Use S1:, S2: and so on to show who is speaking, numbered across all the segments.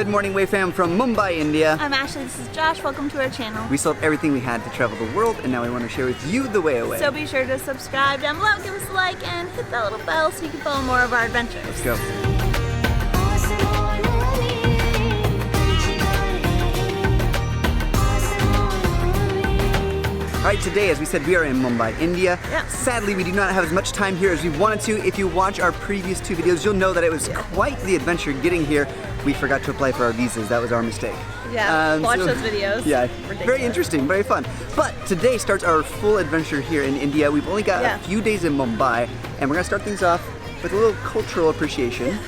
S1: Good morning, Way fam from Mumbai, India.
S2: I'm Ashley, this is Josh. Welcome to our channel.
S1: We sold everything we had to travel the world, and now we want to share with you the way away.
S2: So be sure to subscribe down below, give us a like, and hit that little bell so you can follow more of our adventures.
S1: Let's go. Alright, today, as we said, we are in Mumbai, India.
S2: Yep.
S1: Sadly, we do not have as much time here as we wanted to. If you watch our previous two videos, you'll know that it was quite the adventure getting here. We forgot to apply for our visas. That was our mistake.
S2: Yeah, watch those videos.
S1: Yeah,
S2: Ridiculous.
S1: Very interesting, very fun. But today starts our full adventure here in India. We've only got a few days in Mumbai, and we're gonna start things off with a little cultural appreciation.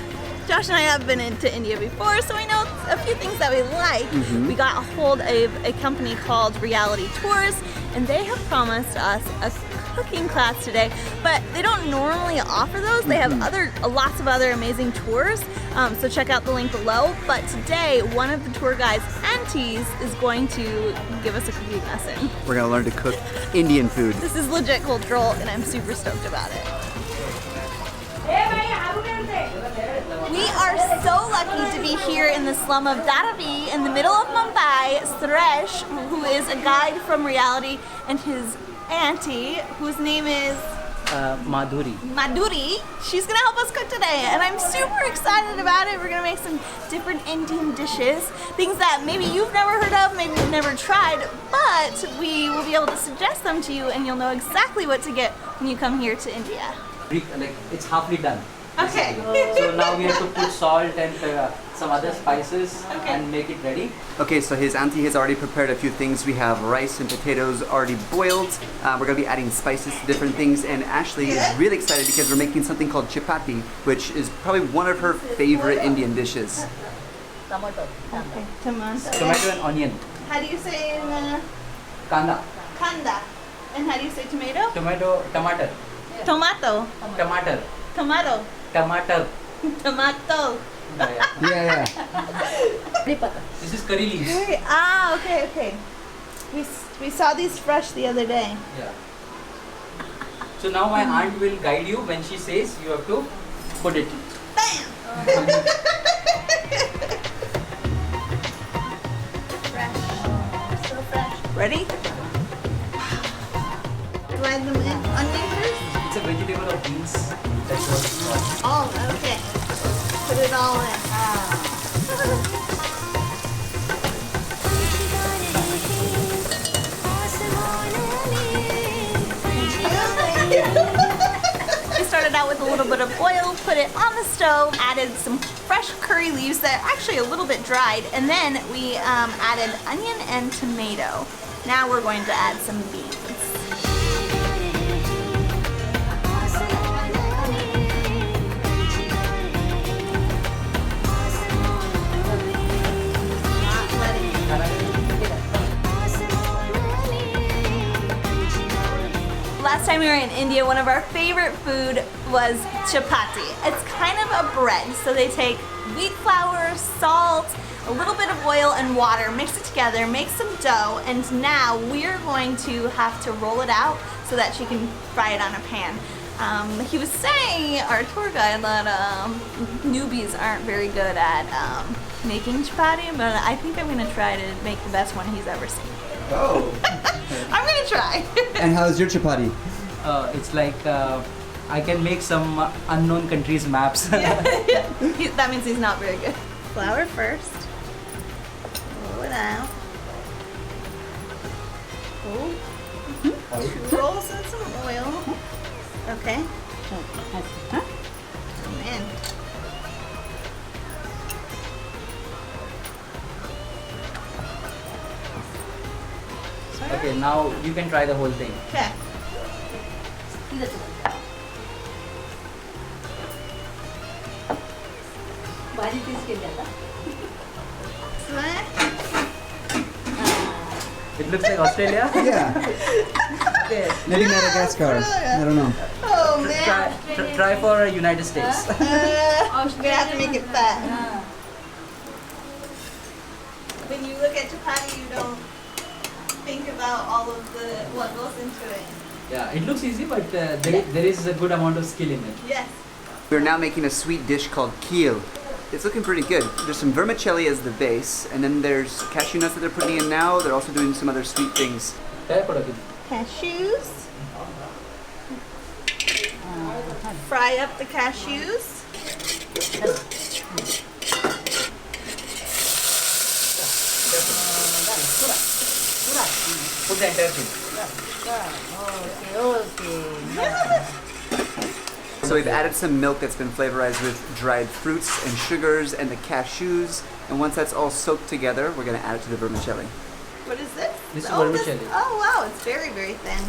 S2: Josh and I have been into India before, so we know a few things that we like. We got a hold of a company called Reality Tours, and they have promised us a cooking class today, but they don't normally offer those. They have lots of other amazing tours, so check out the link below. But today, one of the tour guides, Aunties, is going to give us a cooking lesson.
S1: We're gonna learn to cook Indian food.
S2: This is legit cultural, and I'm super stoked about it. We are so lucky to be here in the slum of Dharavi in the middle of Mumbai. Suresh, who is a guide from Reality, and his auntie, whose name is Madhuri. She's gonna help us cook today, and I'm super excited about it. We're gonna make some different Indian dishes, things that maybe you've never heard of, maybe you've never tried, but we will be able to suggest them to you, and you'll know exactly what to get when you come here to India.
S3: Like it's halfly done.
S2: Okay.
S3: So now we have to put salt and some other spices and make it ready.
S1: Okay, so his auntie has already prepared a few things. We have rice and potatoes already boiled. We're gonna be adding spices to different things, and Ashley is really excited because we're making something called chapati, which is probably one of her favorite Indian dishes.
S2: Tomato. Okay.
S3: Tomato and onion.
S2: How do you say
S3: Kanda.
S2: kanda? And how do you say tomato?
S3: Tomato.
S2: Tomato.
S3: Tomato.
S2: Tomato.
S3: Tomato.
S2: Tomato.
S1: Yeah.
S3: This is curry leaves.
S2: Okay. We saw these fresh the other day.
S3: Yeah. So now my aunt will guide you when she says you have to put it.
S2: Bam! Fresh. So fresh. Ready? Do I add them in onion first?
S3: It's a vegetable of beans. That's what it's called.
S2: Oh, okay. Put it all in. We started out with a little bit of oil, put it on the stove, added some fresh curry leaves that are actually a little bit dried, and then we added onion and tomato. Now we're going to add some beans. Last time we were in India, one of our favorite food was chapati. It's kind of a bread, so they take wheat flour, salt, a little bit of oil and water, mix it together, make some dough, and now we're going to have to roll it out so that she can fry it on a pan. He was saying, our tour guide, that newbies aren't very good at making chapati, but I think I'm gonna try to make the best one he's ever seen.
S1: Oh.
S2: I'm gonna try.
S1: And how's your chapati?
S3: It's like I can make some unknown countries maps.
S2: That means he's not very good. Flour first. Roll it out. Oh. Rolls in some oil. Okay. Come in.
S3: Okay, now you can try the whole thing.
S2: Okay.
S3: It looks like Australia.
S1: Yeah.
S3: Okay.
S1: Maybe Madagascar. I don't know.
S2: Oh man.
S3: Try for United States.
S2: We're gonna have to make it fat. When you look at chapati, you don't think about all of what goes into it.
S3: Yeah, it looks easy, but there is a good amount of skill in it.
S2: Yes.
S1: We're now making a sweet dish called keel. It's looking pretty good. There's some vermicelli as the base, and then there's cashew nuts that they're putting in now. They're also doing some other sweet things.
S2: Cashews. Fry up the cashews.
S3: Put the entire thing.
S1: So we've added some milk that's been flavorized with dried fruits and sugars and the cashews. And once that's all soaked together, we're gonna add it to the vermicelli.
S2: What is this?
S3: This is
S2: Oh,
S3: vermicelli.
S2: oh wow, it's very, very thin.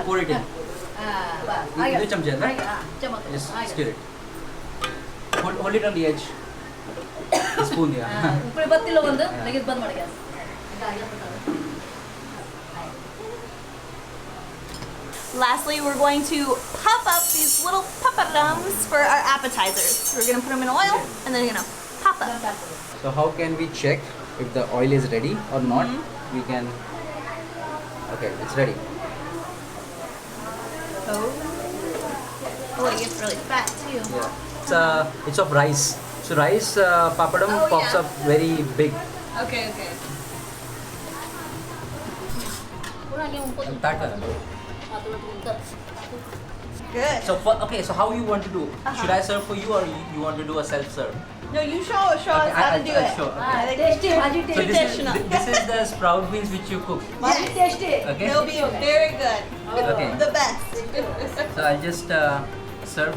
S3: Pour it in. You chamcha, right? Just stir it. Hold it on the edge. The spoon, yeah.
S2: Lastly, we're going to puff up these little papadums for our appetizers. We're gonna put them in oil and then you're gonna pop up.
S3: So how can we check if the oil is ready or not? We can. Okay, it's ready.
S2: Oh, it gets really fat too.
S3: Yeah. It's of rice. So rice papadum
S2: Oh,
S3: pops
S2: yeah.
S3: up very big.
S2: Okay.
S3: That one.
S2: Good.
S3: So so how you want to do? Should I serve for you or you want to do a self-serve?
S2: No, you show us how to do it.
S3: Sure.
S2: I think it's
S3: So
S2: traditional.
S3: this is the sprout beans which you cook.
S2: Yes.
S3: Okay.
S2: They'll be very good.
S3: Okay.
S2: The best.
S3: So I'll just serve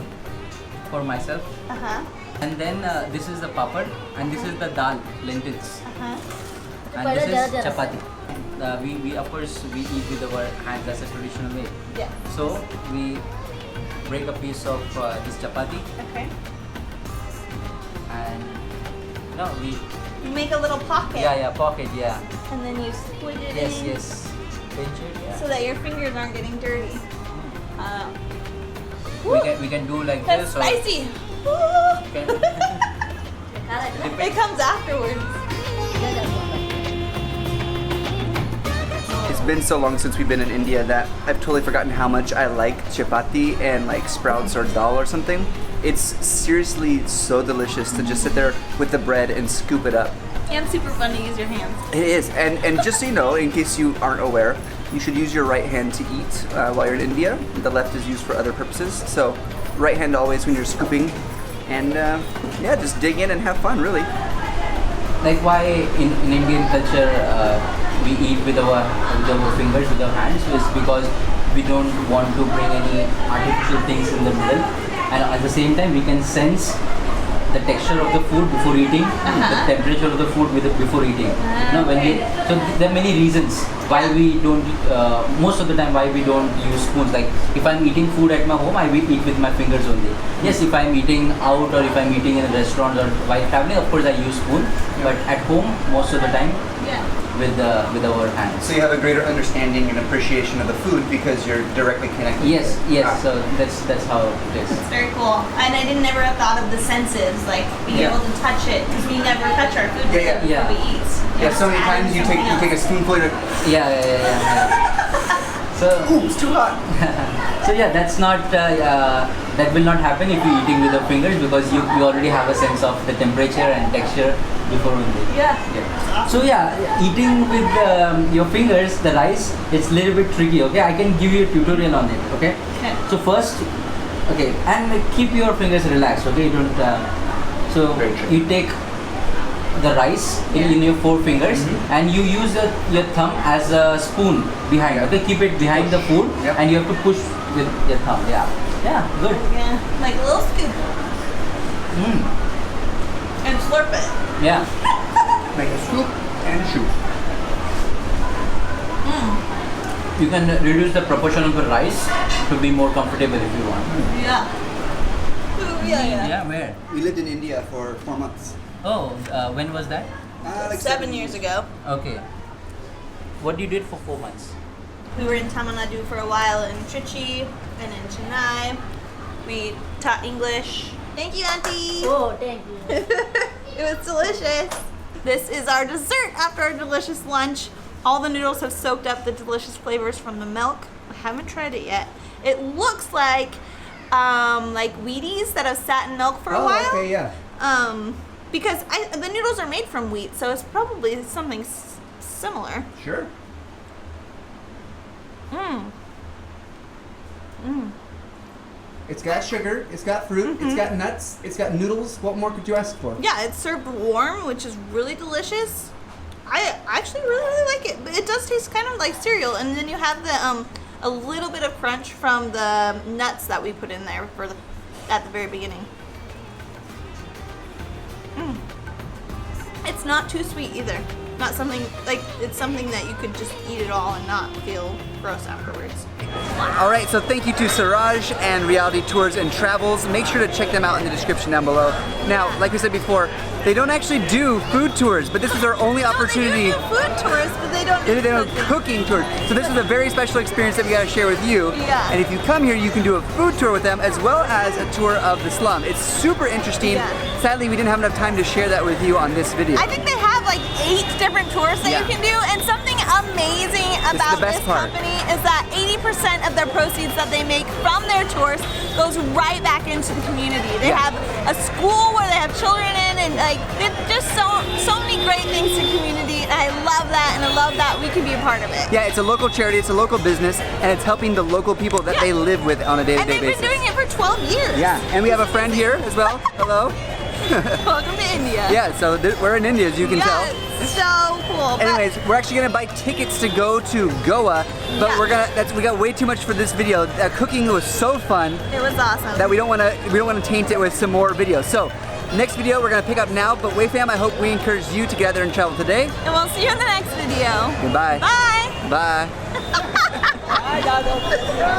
S3: for myself. And then this is the papad and this is the dal, lentils. And this is chapati. We of course we eat with our hands. That's a traditional way.
S2: Yeah.
S3: So we break a piece of this chapati
S2: Okay.
S3: and we
S2: You make a little pocket.
S3: pocket
S2: And then you split it
S3: yes
S2: in
S3: yes pinch it, yeah.
S2: so that your fingers aren't getting dirty.
S3: We can do like
S2: That's
S3: this or
S2: spicy.
S3: can-
S2: It comes afterwards.
S1: It's been so long since we've been in India that I've totally forgotten how much I like chapati and like sprouts or dal or something. It's seriously so delicious to just sit there with the bread and scoop it up.
S2: And super fun to use your hands.
S1: It is, and just so you know, in case you aren't aware, you should use your right hand to eat while you're in India. The left is used for other purposes. So right hand always when you're scooping, and yeah, just dig in and have fun, really.
S3: like why in Indian culture we eat with our fingers, with our hands, is because we don't want to bring any artificial things in the middle, and at the same time we can sense the texture of the food before eating, the temperature of the food before eating. So there are many reasons why we don't. Most of the time, why we don't use spoons. Like if I'm eating food at my home, I will eat with my fingers only. Yes, if I'm eating out or if I'm eating in a restaurant or while traveling, of course I use spoon. But at home, most of the time, with our hands.
S1: So you have a greater understanding and appreciation of the food because you're directly connected.
S3: Yes. So that's how it is.
S2: It's very cool. And I didn't never have thought of the senses, like being able to touch it, because we never touch our food before we eat.
S1: Yeah, so many times you take a spoonful and
S3: Yeah. So
S1: ooh, it's too hot.
S3: So yeah, that's not that will not happen if you're eating with your fingers, because you already have a sense of the temperature and texture before only.
S2: Yeah.
S3: So yeah, eating with your fingers, the rice, it's a little bit tricky. Okay, I can give you a tutorial on it. Okay. So first, and keep your fingers relaxed. Okay, you don't. So you take the rice in your 4 fingers and you use your thumb as a spoon behind. Okay, keep it behind the food and you have to push with your thumb. Yeah, good.
S2: Yeah, like a little scoop. And slurp it.
S3: Yeah.
S1: Make a scoop and shoot.
S3: You can reduce the proportion of the rice to be more comfortable if you want.
S2: Yeah. Ooh, yeah.
S3: Yeah, where?
S1: We lived in India for 4 months.
S3: Oh, when was that?
S1: Like
S2: 7 years ago.
S3: Okay. What you did for 4 months?
S2: We were in Tamil Nadu for a while, in Trichy and in Chennai. We taught English. Thank you, Auntie.
S4: Oh, thank you.
S2: It was delicious. This is our dessert after our delicious lunch. All the noodles have soaked up the delicious flavors from the milk. I haven't tried it yet. It looks like Wheaties that have sat in milk for a while.
S1: Okay, yeah.
S2: Because the noodles are made from wheat, so it's probably something similar.
S1: Sure. It's got sugar, it's got fruit, it's got nuts, it's got noodles. What more could you ask for?
S2: Yeah, it's served warm, which is really delicious. I actually really like it. But it does taste kind of like cereal, and then you have the a little bit of crunch from the nuts that we put in there at the very beginning. It's not too sweet either. Not something like it's something that you could just eat it all and not feel gross afterwards.
S1: All right, so thank you to Siraj and Reality Tours and Travels. Make sure to check them out in the description down below. Now, like we said before, they don't actually do food tours, but this is our only opportunity.
S2: They do food tours, but they don't
S1: They do cooking tours. So this is a very special experience that we gotta share with you.
S2: Yeah.
S1: And if you come here, you can do a food tour with them as well as a tour of the slum. It's super interesting.
S2: Yeah.
S1: Sadly, we didn't have enough time to share that with you on this video.
S2: I think they have like 8 different tours that you can do, and something amazing about this company is that 80% of their proceeds that they make from their tours goes right back into the community. They have a school where they have children in, and like just so many great things to community, and I love that, and I love that we can be a part of it.
S1: Yeah, it's a local charity, it's a local business, and it's helping the local people that they live with on a day-to-day basis.
S2: And they've been doing it for 12 years.
S1: Yeah, and we have a friend here as well. Hello.
S2: Welcome to India.
S1: Yeah, so we're in India, as you can tell.
S2: So cool.
S1: Anyways, we're actually gonna buy tickets to go to Goa, but we got way too much for this video. Cooking was so fun.
S2: It was awesome.
S1: That we don't wanna taint it with some more videos. So next video we're gonna pick up now, but Wei fam, I hope we encourage you to get out there and travel today.
S2: And we'll see you in the next video.
S1: Goodbye.
S2: Bye.
S1: Bye.
S3: Bye, Dado.